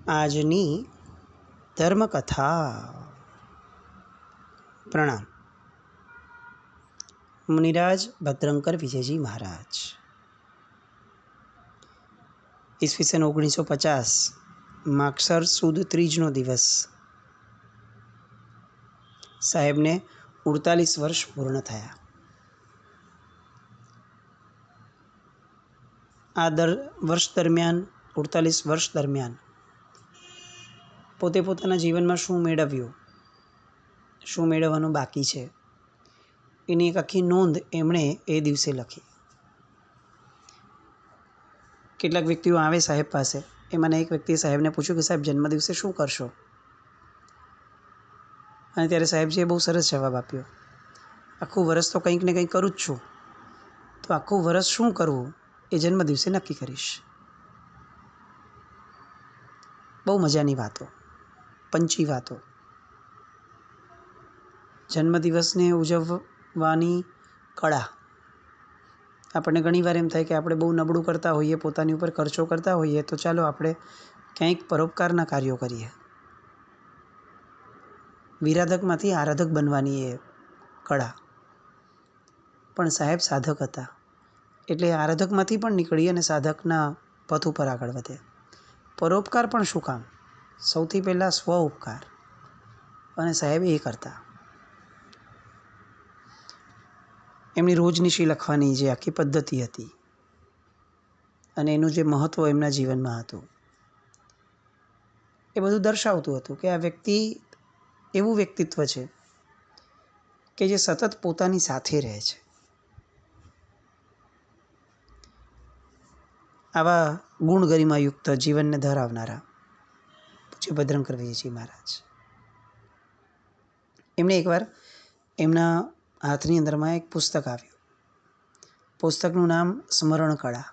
આજની ધર્મકથા. પ્રણામ. મુનિરાજ ભદ્રંકર વિજયજી મહારાજ. ઈસવીસન 1950 માગસર સુદ ત્રીજનો દિવસ. સાહેબને 48 વર્ષ પૂર્ણ થયા. આ વર્ષ દરમિયાન 48 વર્ષ દરમિયાન પોતે પોતાના જીવનમાં શું મેળવ્યું, શું મેળવવાનું બાકી છે, એની એક આખી નોંધ એમણે એ દિવસે લખી. કેટલાક વ્યક્તિઓ આવે સાહેબ પાસે. એમાંના એક વ્યક્તિએ સાહેબને પૂછ્યું કે સાહેબ જન્મદિવસે શું કરશો? અને ત્યારે સાહેબજીએ બહુ સરસ જવાબ આપ્યો, આખું વરસ તો કંઈક ને કંઈક કરું જ છું, તો આખું વરસ શું કરવું એ જન્મદિવસે નક્કી કરીશ. બહુ મજાની વાતો, પંચી વાતો. જન્મદિવસને ઉજવવાની કળા. આપણને ઘણીવાર એમ થાય કે આપણે બહુ નબળું કરતા હોઈએ, પોતાની ઉપર ખર્ચો કરતા હોઈએ, તો ચાલો આપણે ક્યાંક પરોપકારના કાર્યો કરીએ. વિરાધકમાંથી આરાધક બનવાની એ કળા. પણ સાહેબ સાધક હતા, એટલે આરાધકમાંથી પણ નીકળી અને સાધકના પથ ઉપર આગળ વધે. પરોપકાર પણ શું કામ? સૌથી પહેલાં સ્વ ઉપકાર. અને સાહેબ એ કરતા. એમની રોજનીશી લખવાની જે આખી પદ્ધતિ હતી અને એનું જે મહત્ત્વ એમના જીવનમાં હતું, એ બધું દર્શાવતું હતું કે આ વ્યક્તિ એવું વ્યક્તિત્વ છે કે જે સતત પોતાની સાથે રહે છે. આવા ગુણ ગરિમાયુક્ત જીવનને ધરાવનારા પૂજ્ય ભદ્રંકર વિજયજી મહારાજ. એમણે એકવાર એમના હાથની અંદરમાં એક પુસ્તક આવ્યું. પુસ્તકનું નામ સ્મરણ કળા.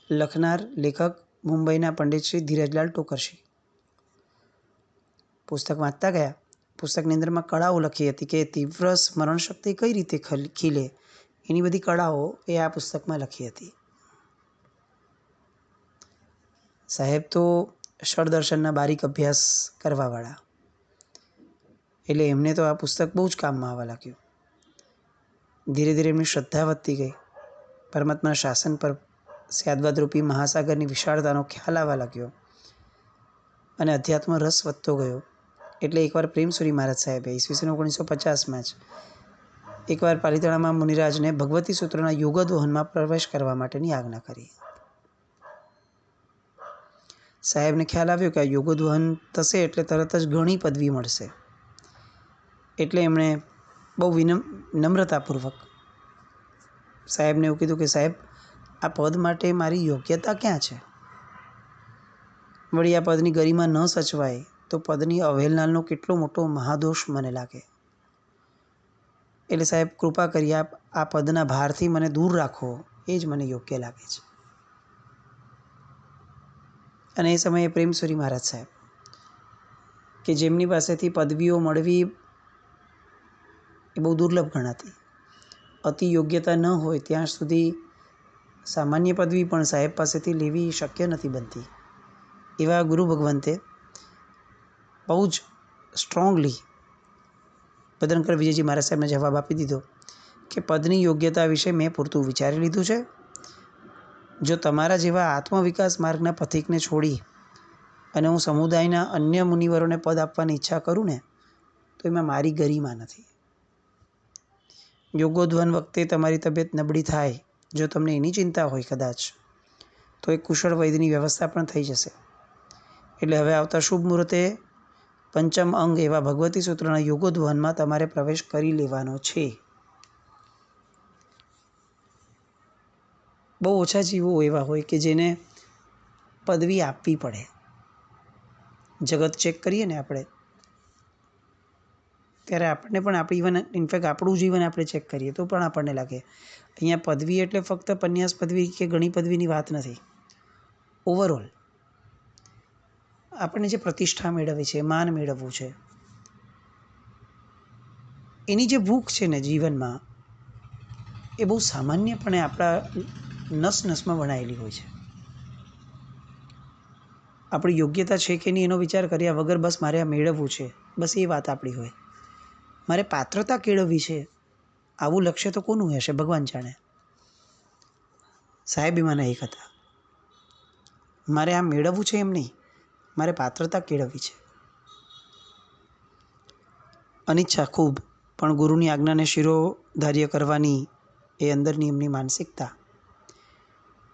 લખનાર લેખક મુંબઈના પંડિત શ્રી ધીરજલાલ ટોકરશી. પુસ્તક વાંચતા ગયા. પુસ્તકની અંદરમાં કળાઓ લખી હતી કે તીવ્ર સ્મરણ શક્તિ કઈ રીતે ખીલે, એની બધી કળાઓ એ આ પુસ્તકમાં લખી હતી. સાહેબ તો ષડદર્શનના બારીક અભ્યાસ કરવાવાળા, એટલે એમને તો આ પુસ્તક બહુ જ કામમાં આવવા લાગ્યું. ધીરે ધીરે એમની શ્રદ્ધા વધતી ગઈ. પરમાત્માના શાસન પર સ્યાદવાદરૂપી મહાસાગરની વિશાળતાનો ખ્યાલ આવવા લાગ્યો અને અધ્યાત્મ રસ વધતો ગયો. એટલે એકવાર પ્રેમસુરી મહારાજ સાહેબે ઈસવીસન 1950માં જ એકવાર પાલિતાણામાં મુનિરાજને ભગવતી સૂત્રના યોગદોહનમાં પ્રવેશ કરવા માટેની આજ્ઞા કરી. સાહેબને ખ્યાલ આવ્યો કે આ યોગોદ્વહન થશે એટલે તરત જ ઘણી પદવી મળશે. એટલે એમણે બહુ નમ્રતાપૂર્વક સાહેબને એવું કીધું કે સાહેબ, આ પદ માટે મારી યોગ્યતા ક્યાં છે? વળી આ પદની ગરિમા ન સચવાય તો પદની અવહેલનાનો કેટલો મોટો મહાદોષ મને લાગે. એટલે સાહેબ કૃપા કરી આ પદના ભારથી મને દૂર રાખો, એ જ મને યોગ્ય લાગે છે. અને એ સમયે પ્રેમસુરી મહારાજ સાહેબ કે જેમની પાસેથી પદવીઓ મળવી એ બહુ દુર્લભ ગણાતી, અતિ યોગ્યતા ન હોય ત્યાં સુધી સામાન્ય પદવી પણ સાહેબ પાસેથી લેવી શક્ય નથી બનતી. એવા ગુરુ ભગવંતે બહુ જ સ્ટ્રોંગલી ભદ્રંકર વિજયજી મહારાજ સાહેબને જવાબ આપી દીધો કે પદની યોગ્યતા વિશે મેં પૂરતું વિચારી લીધું છે. જો તમારા જેવા આત્મવિકાસ માર્ગના પથિકને છોડી અને હું સમુદાયના અન્ય મુનિવરોને પદ આપવાની ઈચ્છા કરું ને, તો એમાં મારી ગરિમા નથી. યોગોદ્વહન વખતે તમારી તબિયત નબળી થાય, જો તમને એની ચિંતા હોય કદાચ, તો એક કુશળ વૈદ્યની વ્યવસ્થા પણ થઈ જશે. એટલે હવે આવતા શુભ મુહૂર્તે પંચમ અંગ એવા ભગવતી સૂત્રના યોગોદ્વહનમાં તમારે પ્રવેશ કરી લેવાનો છે. બહુ ઓછા જીવો એવા હોય કે જેને પદવી આપવી પડે. જગત ચેક કરીએ ને આપણે, ત્યારે આપણને પણ ઇનફેક્ટ આપણું જીવન આપણે ચેક કરીએ તો પણ આપણને લાગે અહીંયા પદવી એટલે ફક્ત પન્યાસ પદવી કે ઘણી પદવીની વાત નથી. ઓવરઓલ આપણને જે પ્રતિષ્ઠા મેળવવી છે, માન મેળવવું છે, એની જે ભૂખ છે ને જીવનમાં, એ બહુ સામાન્યપણે આપણા નસ નસમાં વણાયેલી હોય છે. આપણી યોગ્યતા છે કે નહીં એનો વિચાર કર્યા વગર બસ મારે આ મેળવવું છે, બસ એ વાત આપણી હોય. મારે પાત્રતા કેળવવી છે, આવું લક્ષ્ય તો કોનું હશે? ભગવાન જાણે. સાહેબ એમાંના એક હતા. મારે આ મેળવવું છે એમ નહીં, મારે પાત્રતા કેળવવી છે. અનિચ્છા ખૂબ, પણ ગુરુની આજ્ઞાને શિરોધાર્ય કરવાની એ અંદરની એમની માનસિકતા.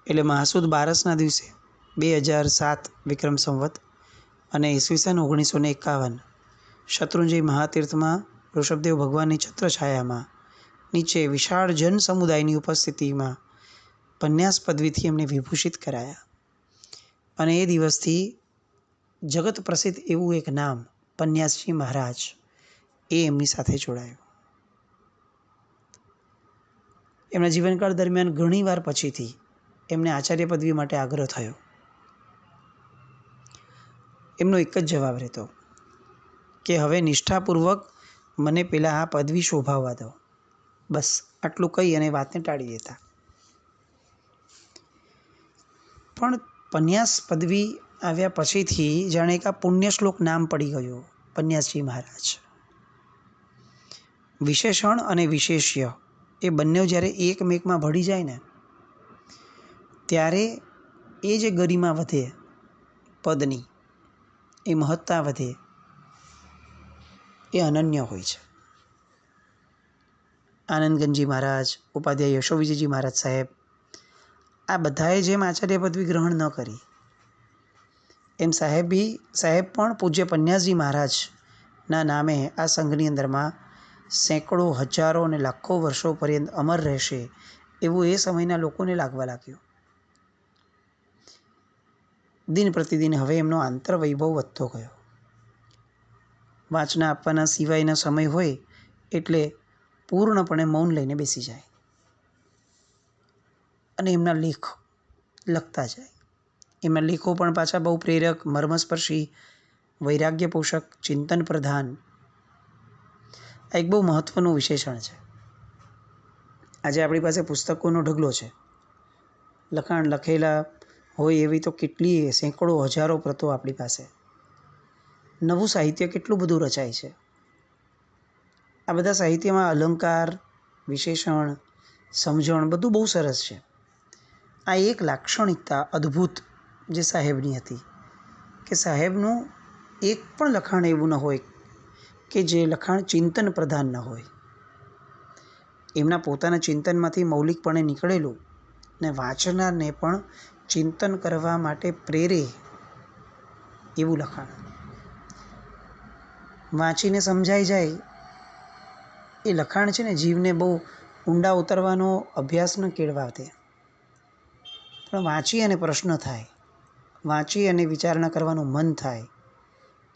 એટલે મહાસુદ બારસના દિવસે 2007 વિક્રમ સંવત અને ઈસવીસન 1951 શત્રુંજય મહાતીર્થમાં ઋષભદેવ ભગવાનની છત્રછાયામાં નીચે વિશાળ જન સમુદાયની ઉપસ્થિતિમાં પન્યાસ પદવીથી એમને વિભૂષિત કરાયા. અને એ દિવસથી જગત પ્રસિદ્ધ એવું એક નામ પન્યાસજી મહારાજ એ એમની સાથે જોડાયું. એમના જીવનકાળ દરમિયાન ઘણીવાર પછીથી એમને આચાર્ય પદવી માટે આગ્રહ થયો. એમનો એક જ જવાબ રહેતો કે હવે નિષ્ઠાપૂર્વક મને પહેલાં આ પદવી શોભાવવા દો, બસ આટલું કહી અને વાતને ટાળી દેતા. પણ પન્યાસ પદવી આવ્યા પછીથી જાણે એક આ પુણ્યશ્લોક નામ પડી ગયો, પન્યાસજી મહારાજ. વિશેષણ અને વિશેષ્ય એ બંને જ્યારે એકમેકમાં ભળી જાય ને ત્યારે એ જે ગરિમા વધે પદની, એ મહત્તા વધે, એ અનન્ય હોય છે. આનંદગંજી મહારાજ, ઉપાધ્યાય યશોવિજયજી મહારાજ સાહેબ, આ બધાએ જેમ આચાર્ય પદવી ગ્રહણ ન કરી એમ સાહેબ પણ પૂજ્ય પન્યાસજી મહારાજના નામે આ સંઘની અંદરમાં સેંકડો, હજારો અને લાખો વર્ષો પર્યંત અમર રહેશે એવું એ સમયના લોકોને લાગવા લાગ્યું. દિન પ્રતિદિન હવે એમનો આંતરવૈભવ વધતો ગયો. વાંચના આપવાના સિવાયના સમય હોય એટલે પૂર્ણપણે મૌન લઈને બેસી જાય અને એમના લેખ લખતા જાય. એમના લેખો પણ પાછા બહુ પ્રેરક, મર્મસ્પર્શી, વૈરાગ્ય પોષક, ચિંતન પ્રધાન. આ એક બહુ મહત્ત્વનું વિશેષણ છે. આજે આપણી પાસે પુસ્તકોનો ઢગલો છે, લખાણ લખેલા હોય એવી તો કેટલી સેંકડો, હજારો પ્રતો આપણી પાસે. નવું સાહિત્ય કેટલું બધું રચાય છે. આ બધા સાહિત્યમાં અલંકાર, વિશેષણ, સમજણ બધું બહુ સરસ છે. આ એક લાક્ષણિકતા અદ્ભુત જે સાહેબની હતી કે સાહેબનું એક પણ લખાણ એવું ન હોય કે જે લખાણ ચિંતન પ્રધાન ન હોય. એમના પોતાના ચિંતનમાંથી મૌલિકપણે નીકળેલું ને વાંચનારને પણ ચિંતન કરવા માટે પ્રેરે એવું લખાણ. વાંચીને સમજાઈ જાય એ લખાણ છે ને જીવને બહુ ઊંડા ઉતરવાનો અભ્યાસ ન કેળવાતે, પણ વાંચી અને પ્રશ્ન થાય, વાંચી અને વિચારણા કરવાનું મન થાય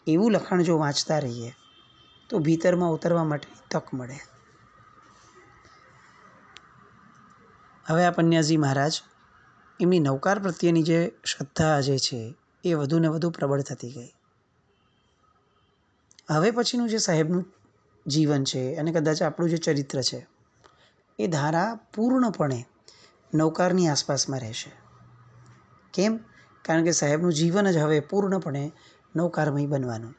એવું લખાણ જો વાંચતા રહીએ તો ભીતરમાં ઉતરવા માટેની તક મળે. હવે આ પન્યાસજી મહારાજ એમની નૌકાર પ્રત્યેની જે શ્રદ્ધા જે છે એ વધુ ને વધુ પ્રબળ થતી ગઈ. હવે પછીનું જે સાહેબનું જીવન છે અને કદાચ આપણું જે ચરિત્ર છે એ ધારા પૂર્ણપણે નૌકારની આસપાસમાં રહેશે. કેમ? કારણ કે સાહેબનું જીવન જ હવે પૂર્ણપણે નૌકારમય બનવાનું.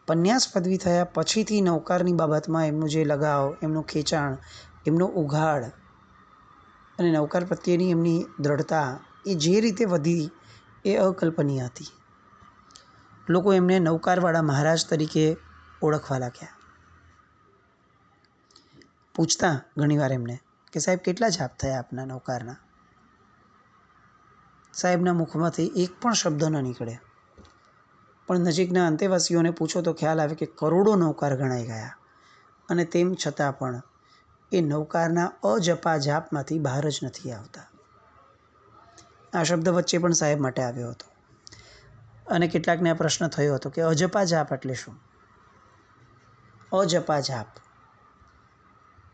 પન્યાસ પદવી થયા પછીથી નૌકારની બાબતમાં એમનું જે લગાવ, એમનું ખેંચાણ, એમનો ઉઘાડ અને નૌકાર પ્રત્યેની એમની દ્રઢતા એ જે રીતે વધી એ અકલ્પનીય હતી. લોકો એમને નૌકારવાળા મહારાજ તરીકે ઓળખવા લાગ્યા. પૂછતા ઘણીવાર એમને કે સાહેબ કેટલા જાપ થયા આપના નૌકારના? સાહેબના મુખમાંથી એક પણ શબ્દ ન નીકળે, પણ નજીકના અંતેવાસીઓને પૂછો તો ખ્યાલ આવે કે કરોડો નૌકાર ગણાઈ ગયા અને તેમ છતાં પણ એ નૌકારના અજપા જાપમાંથી બહાર જ નથી આવતા. આ શબ્દ વચ્ચે પણ સાહેબ માટે આવ્યો હતો અને કેટલાકને આ પ્રશ્ન થયો હતો કે અજપા જાપ એટલે શું? અજપા જાપ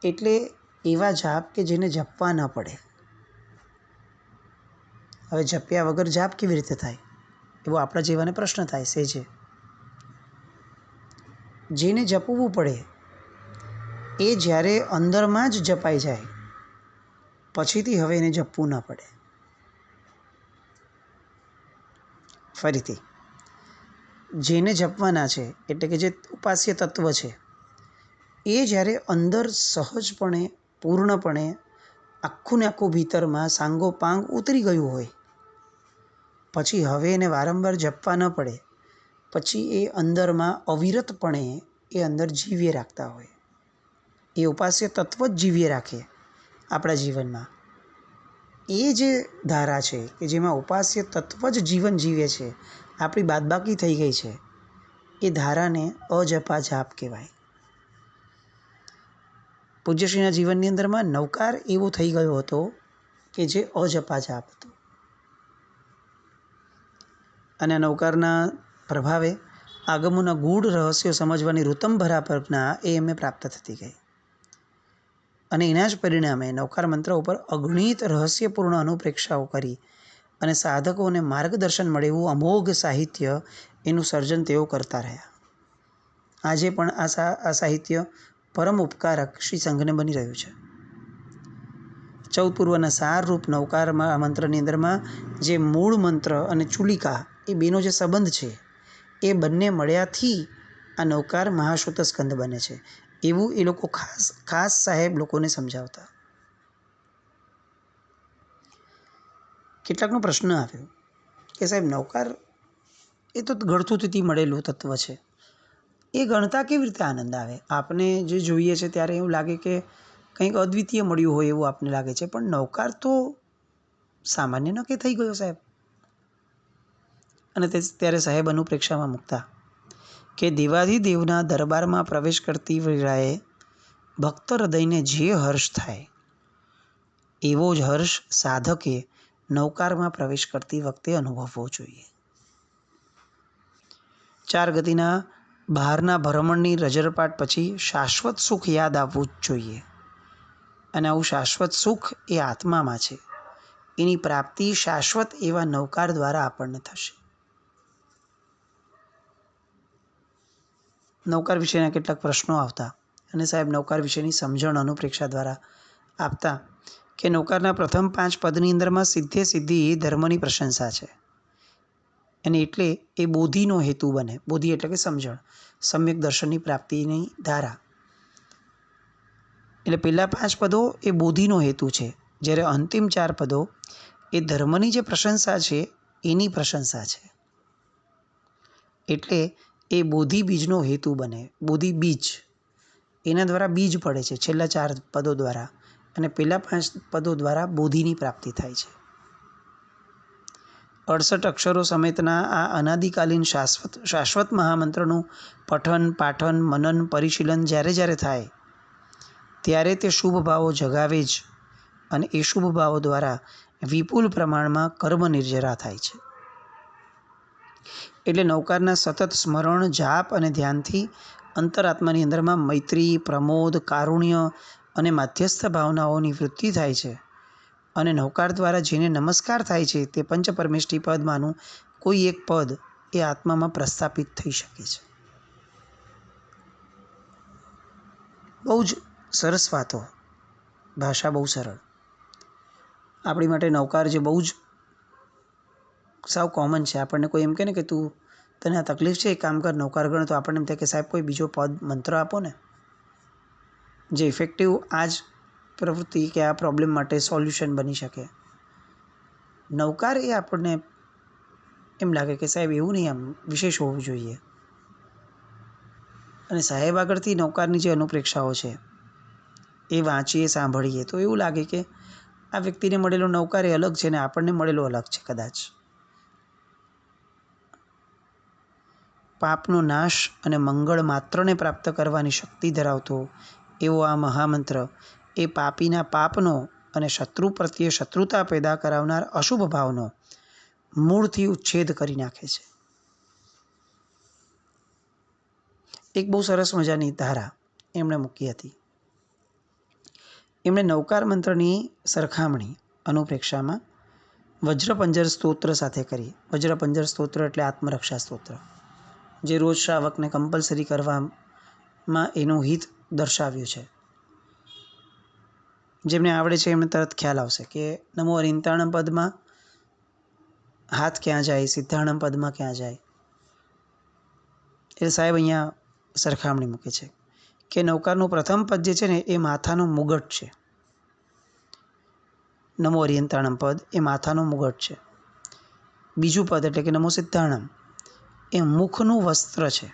એટલે એવા જાપ કે જેને જપવા ન પડે. હવે જપ્યા વગર જાપ કેવી રીતે થાય? એવો આપણા જેવાને પ્રશ્ન થાય છે. જેને જપવું પડે એ જ્યારે અંદરમાં જ જપાઈ જાય પછીથી હવે એને જપવું ન પડે. ફરીથી જેને જપવાના છે, એટલે કે જે ઉપાસ્ય તત્વ છે, એ જ્યારે અંદર સહજપણે પૂર્ણપણે આખું ને આખું ભીતરમાં સાંગોપાંગ ઉતરી ગયું હોય, પછી હવે એને વારંવાર જપવા ન પડે, પછી એ અંદરમાં અવિરતપણે એ અંદર જીવ્ય રાખતા હોય, એ ઉપાસ્ય તત્વ જ જીવ્ય રાખે આપણા જીવનમાં. એ જે ધારા છે કે જેમાં ઉપાસ્ય તત્વ જ જીવન જીવે છે, આપણી બાદબાકી થઈ ગઈ છે, એ ધારાને અજપા જાપ કહેવાય. પૂજ્યશ્રીના જીવનની અંદરમાં નવકાર એવો થઈ ગયો હતો કે જે અજપા જાપ હતો. અને નવકારના પ્રભાવે આગમોના ગૂઢ રહસ્યો સમજવાની ઋતંભરા પ્રજ્ઞા એ એમને પ્રાપ્ત થતી ગઈ. અને એના જ પરિણામે નવકાર મંત્ર ઉપર અગણિત રહસ્યપૂર્ણ અનુપ્રેક્ષાઓ કરી અને સાધકોને માર્ગદર્શન મળે એવું અમોઘ સાહિત્ય એનું સર્જન તેઓ કરતા રહ્યા. આજે પણ આ સાહિત્ય પરમ ઉપકારક શ્રી સંઘને બની રહ્યું છે. 14 પૂર્વના સારરૂપ નવકાર મંત્રની અંદરમાં જે મૂળ મંત્ર અને ચુલિકા એ બેનો જે સંબંધ છે, એ બંને મળ્યાથી આ નવકાર મહાશ્રુત સ્કંદ બને છે, એવું એ લોકો ખાસ સાહેબ લોકોને સમજાવતા. કેટલાકનો પ્રશ્ન આવ્યો કે સાહેબ નવકાર એ તો ગળથુથીથી મળેલું તત્વ છે, એ ગણતા કેવી રીતે આનંદ આવે? આપને જે જોઈએ છે ત્યારે એવું લાગે કે કંઈક અદ્વિતીય મળ્યું હોય એવું આપને લાગે છે, પણ નવકાર તો સામાન્ય ન કે થઈ ગયો સાહેબ. અને ત્યારે સાહેબ અનુપ્રેક્ષામાં મૂકતા કે દેવાધિદેવના દરબારમાં પ્રવેશ કરતી વેળાએ ભક્ત હૃદયને જે હર્ષ થાય, એવો જ હર્ષ સાધકે નવકારમાં પ્રવેશ કરતી વખતે અનુભવવો જોઈએ. 4 ગતિના બહારના ભ્રમણની રજરપાટ પછી શાશ્વત સુખ યાદ આવવું જ જોઈએ. અને આવું શાશ્વત સુખ એ આત્મામાં છે, એની પ્રાપ્તિ શાશ્વત એવા નવકાર દ્વારા આપણને થશે. નવકાર વિશેના કેટલાક પ્રશ્નો આવતા અને સાહેબ નવકાર વિશેની સમજણ અનુપ્રેક્ષા દ્વારા આપતા કે નવકારના પ્રથમ 5 પદની અંદરમાં સીધે સીધી ધર્મની પ્રશંસા છે, અને એટલે એ બોધિનો હેતુ બને. બોધિ એટલે કે સમજણ, સમ્યક દર્શનની પ્રાપ્તિની ધારા. એટલે પહેલાં 5 પદો એ બોધિનો હેતુ છે, જ્યારે અંતિમ 4 પદો એ ધર્મની જે પ્રશંસા છે એની પ્રશંસા છે. એટલે એ બોધિ બીજનો હેતુ બને. બોધિ બીજ એના દ્વારા બીજ પડે છે છેલ્લા 4 પદો દ્વારા, અને પહેલાં 5 પદો દ્વારા બોધિની પ્રાપ્તિ થાય છે. 68 અક્ષરો સમેતના આ અનાદિકાલીન શાશ્વત મહામંત્રનું પઠન, પાઠન, મનન, પરિશીલન જ્યારે જ્યારે થાય ત્યારે તે શુભ ભાવો જગાવે જ, અને એ શુભ ભાવો દ્વારા વિપુલ પ્રમાણમાં કર્મ નિર્જરા થાય છે. એટલે નવકારના સતત સ્મરણ, જાપ અને ધ્યાનથી અંતરાત્માની અંદરમાં મૈત્રી, પ્રમોદ, કારુણ્ય અને માધ્યસ્થ ભાવનાઓની વૃદ્ધિ થાય છે. અને નવકાર દ્વારા જેને નમસ્કાર થાય છે તે પંચપરમેષ્ઠી પદમાંનું કોઈ એક પદ એ આત્મામાં પ્રસ્થાપિત થઈ શકે છે. બહુ જ સરસ વાતો, ભાષા બહુ સરળ. આપણી માટે નવકાર જે બહુ જ સાવ કોમન છે. આપણને કોઈ એમ કહે ને કે તને આ તકલીફ છે, એક કામ કર નવકાર ગણ, તો આપણને એમ થાય કે સાહેબ કોઈ બીજો પદ મંત્ર આપો ને જે ઇફેક્ટિવ આ જ પ્રવૃત્તિ કે આ પ્રોબ્લેમ માટે સોલ્યુશન બની શકે. નવકાર એ આપણને એમ લાગે કે સાહેબ એવું નહીં, આમ વિશેષ હોવું જોઈએ. અને સાહેબ આગળથી નવકારની જે અનુપ્રેક્ષાઓ છે એ વાંચીએ, સાંભળીએ તો એવું લાગે કે આ વ્યક્તિને મળેલો નવકાર એ અલગ છે ને આપણને મળેલો અલગ છે. કદાચ પાપનો નાશ અને મંગળ માત્રને પ્રાપ્ત કરવાની શક્તિ ધરાવતો એવો આ મહામંત્ર એ પાપીના પાપનો અને શત્રુ પ્રત્યે શત્રુતા પેદા કરાવનાર અશુભ ભાવનો મૂળથી ઉચ્છેદ કરી નાખે છે. એક બહુ સરસ મજાની ધારા એમણે મૂકી હતી. એમણે નવકાર મંત્રની સરખામણી અનુપ્રેક્ષામાં વજ્રપંજર સ્તોત્ર સાથે કરી. વજ્રપંજર સ્તોત્ર એટલે આત્મરક્ષા સ્તોત્ર, જે રોજ શ્રાવકને કમ્પલસરી કરવામાં એનું હિત દર્શાવ્યું છે. જેમને આવડે છે એમને તરત ખ્યાલ આવશે કે નમો અરિંતાણ પદમાં હાથ ક્યાં જાય, સિદ્ધાણમ પદમાં ક્યાં જાય. એટલે સાહેબ અહીંયા સરખામણી મૂકે છે કે નૌકારનું પ્રથમ પદ જે છે ને એ માથાનો મુગટ છે. નમો અરિયંતાણમ પદ એ માથાનો મુગટ છે. બીજું પદ એટલે કે નમો સિદ્ધાણમ એ મુખનું વસ્ત્ર છે.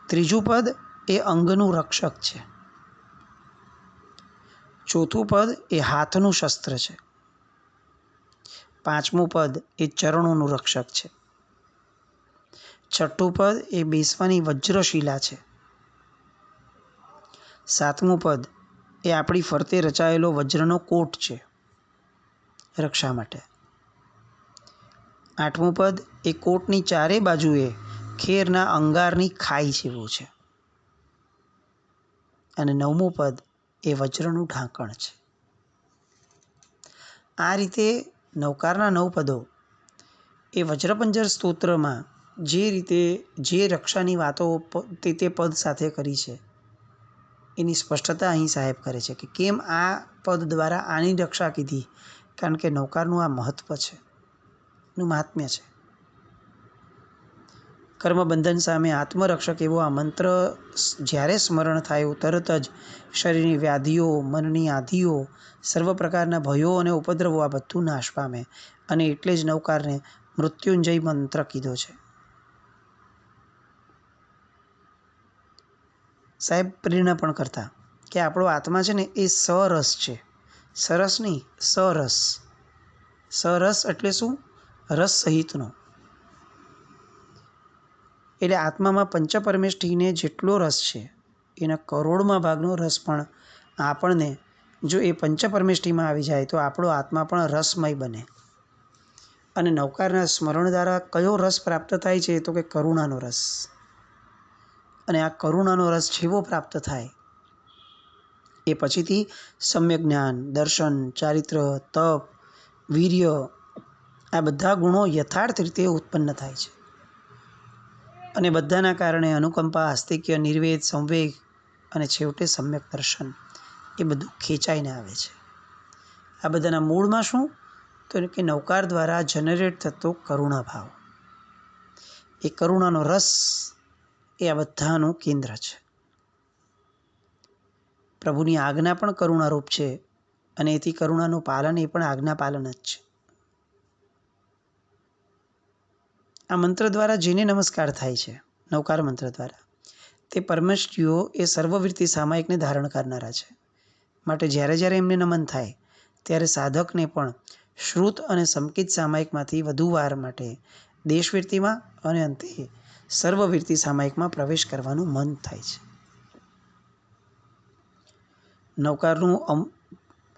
ત્રીજું પદ એ અંગનું રક્ષક છે. ચોથું પદ એ હાથનું શસ્ત્ર છે. પાંચમું પદ એ ચરણોનું રક્ષક છે. છઠ્ઠું પદ એ બેસવાની વજ્રશિલા છે. સાતમું પદ એ આપણી ફરતે રચાયેલો વજ્રનો કોટ છે રક્ષા માટે. આઠમું પદ એ કોટની ચારે બાજુએ ખેરના અંગારની ખાઈ જેવું છે. અને નવમું પદ એ વજ્રનું ઢાંકણ છે. આ રીતે નૌકારના 9 પદો એ વજ્રપંજર સ્તોત્રમાં જે રીતે જે રક્ષાની વાતો તે પદ સાથે કરી છે એની સ્પષ્ટતા અહીં સાહેબ કરે છે કે કેમ આ પદ દ્વારા આની રક્ષા કીધી. કારણ કે નૌકારનું આ મહત્ત્વ છે, એનું મહાત્મ્ય છે. કર્મબંધન સામે આત્મરક્ષક એવો આ મંત્ર જ્યારે સ્મરણ થાય તરત જ શરીરની વ્યાધિઓ, મનની આધિઓ, સર્વ પ્રકારના ભયો અને ઉપદ્રવો આ બધું નાશ પામે. અને એટલે જ નૌકારને મૃત્યુંજય મંત્ર કીધો છે. સાહેબ પ્રેરણા પણ કરતા કે આપણો આત્મા છે ને એ સરસ છે. સરસ નહીં, સરસ. સરસ એટલે શું? રસ સહિતનો. એટલે આત્મામાં પંચપરમેષ્ઠીને જેટલો રસ છે એના કરોડમાં ભાગનો રસ પણ આપણને જો એ પંચપરમેષ્ઠીમાં આવી જાય તો આપણો આત્મા પણ રસમય બને. અને નૌકારના સ્મરણ દ્વારા કયો રસ પ્રાપ્ત થાય છે? તો કે કરુણાનો રસ. અને આ કરુણાનો રસ જેવો પ્રાપ્ત થાય એ પછીથી સમ્યક જ્ઞાન, દર્શન, ચારિત્ર, તપ, વીર્ય આ બધા ગુણો યથાર્થ રીતે ઉત્પન્ન થાય છે. અને બધાના કારણે અનુકંપા, આસ્તિક્ય, નિર્વેદ, સંવેગ અને છેવટે સમ્યક દર્શન એ બધું ખેંચાઈને આવે છે. આ બધાના મૂળમાં શું? તો કે નૌકાર દ્વારા જનરેટ થતો કરુણા ભાવ. એ કરુણાનો રસ એ આ બધાનું કેન્દ્ર છે. પ્રભુની આજ્ઞા પણ કરુણારૂપ છે અને એથી કરુણાનું પાલન એ પણ આજ્ઞા પાલન જ છે. આ મંત્ર દ્વારા જેને નમસ્કાર થાય છે, નૌકાર મંત્ર દ્વારા, તે પરમેષ્ઠીઓ એ સર્વવૃત્તિ સામાયિકને ધારણ કરનારા છે. માટે જ્યારે જ્યારે એમને નમન થાય ત્યારે સાધકને પણ શ્રુત અને સંકિત સામાયિકમાંથી વધુ વાર માટે દેશવૃત્તિમાં અને અંતે સર્વવૃત્તિ સામાયિકમાં પ્રવેશ કરવાનું મન થાય છે. નૌકારનું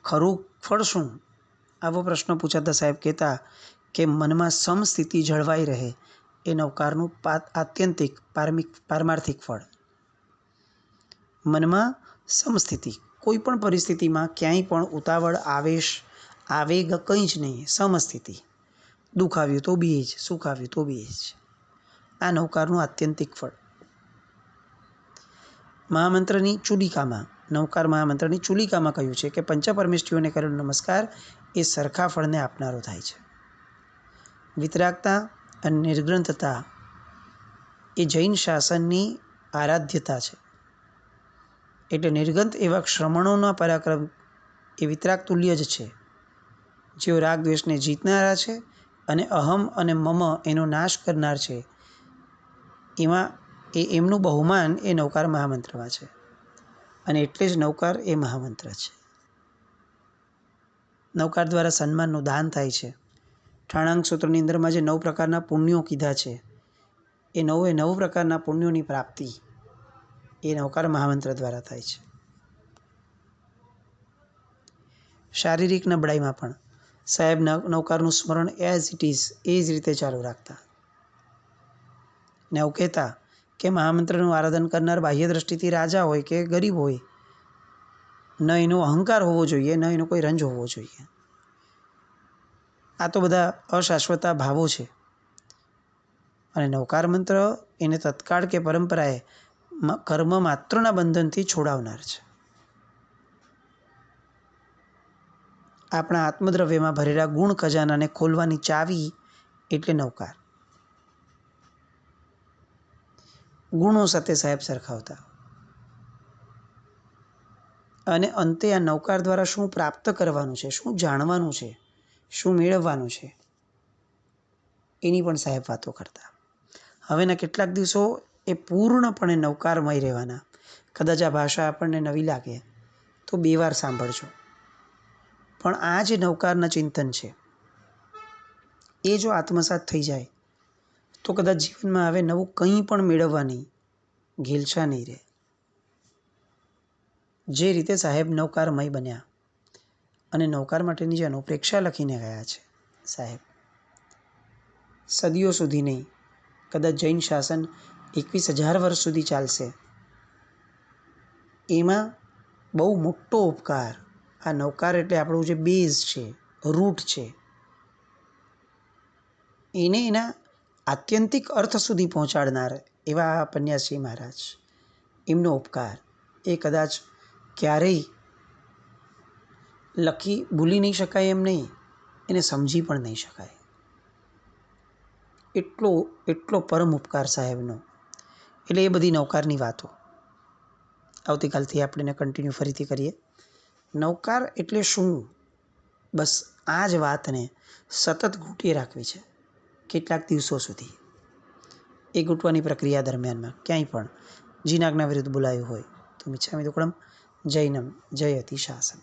ખરું ફળ શું? આવો પ્રશ્ન પૂછાતા સાહેબ કહેતા કે મનમાં સમસ્થિતિ જળવાઈ રહે એ નૌકારનું આત્યંતિક પારમાર્થિક ફળ. મનમાં સમસ્થિતિ, કોઈ પણ પરિસ્થિતિમાં ક્યાંય પણ ઉતાવળ, આવેશ, આવેગ કંઈ જ નહીં. સમસ્થિતિ. દુઃખ આવ્યું તો બી જ, સુખ આવ્યું તો બી જ. આ નૌકારનું આત્યંતિક ફળ. મહામંત્રની ચુલિકામાં, નૌકાર મહામંત્રની ચુલિકામાં કહ્યું છે કે પંચપરમેષ્ઠીઓને કરેલો નમસ્કાર એ સરખા ફળને આપનારો થાય છે. વિતરાગતા અને નિર્ગ્રંથતા એ જૈન શાસનની આરાધ્યતા છે. એટલે નિર્ગ્રંથ એવા શ્રમણોના પરાક્રમ એ વિતરાગ તુલ્ય જ છે, જેઓ રાગ દ્વેષને જીતનારા છે અને અહમ અને મમ એનો નાશ કરનાર છે. એમાં એમનું બહુમાન એ નૌકાર મહામંત્રમાં છે. અને એટલે જ નૌકાર એ મહામંત્ર છે. નૌકાર દ્વારા સન્માનનું દાન થાય છે. ઠાણાંક સૂત્રની અંદરમાં જે 9 પ્રકારના પુણ્યો કીધા છે એ 9 પ્રકારના પુણ્યોની પ્રાપ્તિ એ નૌકાર મહામંત્ર દ્વારા થાય છે. શારીરિક નબળાઈમાં પણ સાહેબ નૌકારનું સ્મરણ એઝ ઇટ ઇઝ એ જ રીતે ચાલુ રાખતા. ને એવું કહેતા કે મહામંત્રનું આરાધન કરનાર બાહ્ય દ્રષ્ટિથી રાજા હોય કે ગરીબ હોય, ન એનો અહંકાર હોવો જોઈએ, ન એનો કોઈ રંજ હોવો જોઈએ. આ તો બધા અશાશ્વતા ભાવો છે. અને નૌકાર મંત્ર એને તત્કાળ કે પરંપરાએ કર્મ માત્રના બંધનથી છોડાવનાર છે. આપણા આત્મદ્રવ્યમાં ભરેલા ગુણ ખજાનાને ખોલવાની ચાવી એટલે નવકાર. ગુણો સાથે સાહેબ સરખાવતા. અને અંતે આ નવકાર દ્વારા શું પ્રાપ્ત કરવાનું છે, શું જાણવાનું છે, શું મેળવવાનું છે, એની પણ સાહેબ વાતો કરતા. હવેના કેટલાક દિવસો એ પૂર્ણપણે નવકારમય રહેવાના. કદાચ આ ભાષા આપણને નવી લાગે તો 2 વાર સાંભળજો, પણ આ જે નવકારના ચિંતન છે એ જો આત્મસાત થઈ જાય તો કદાચ જીવનમાં હવે નવું કંઈ પણ મેળવવાની ઘેલછા નહીં રહે. જે રીતે સાહેબ નવકારમય બન્યા અને નવકાર માટેની જે અનુપ્રેક્ષા લખીને ગયા છે સાહેબ, સદીઓ સુધી નહીં, કદાચ જૈન શાસન 21,000 વર્ષ સુધી ચાલશે. એમાં બહુ મોટો ઉપકાર આ નવકાર એટલે આપણું જે બેઝ છે, રૂટ છે, એને એના આત્યંતિક અર્થ સુધી પહોંચાડનાર એવા પન્યાસી મહારાજ, એમનો ઉપકાર એ કદાચ ક્યારેય લખી ભૂલી નહીં શકાય એમ નહીં, એને સમજી પણ નહીં શકાય. એટલો પરમ ઉપકાર સાહેબનો. એટલે એ બધી નવકારની વાતો આવતીકાલથી આપણે એને કન્ટિન્યુ ફરીથી કરીએ. નવકાર એટલે શું, બસ આ જ વાતને સતત ઘૂંટી રાખવી છે કેટલાક દિવસો સુધી. એ ઘૂંટવાની પ્રક્રિયા દરમિયાનમાં ક્યાંય પણ જીનાજ્ઞા વિરુદ્ધ બોલાયું હોય તો મિચ્છામિ દુક્કડમ, જૈનમ જયતિ શાસન.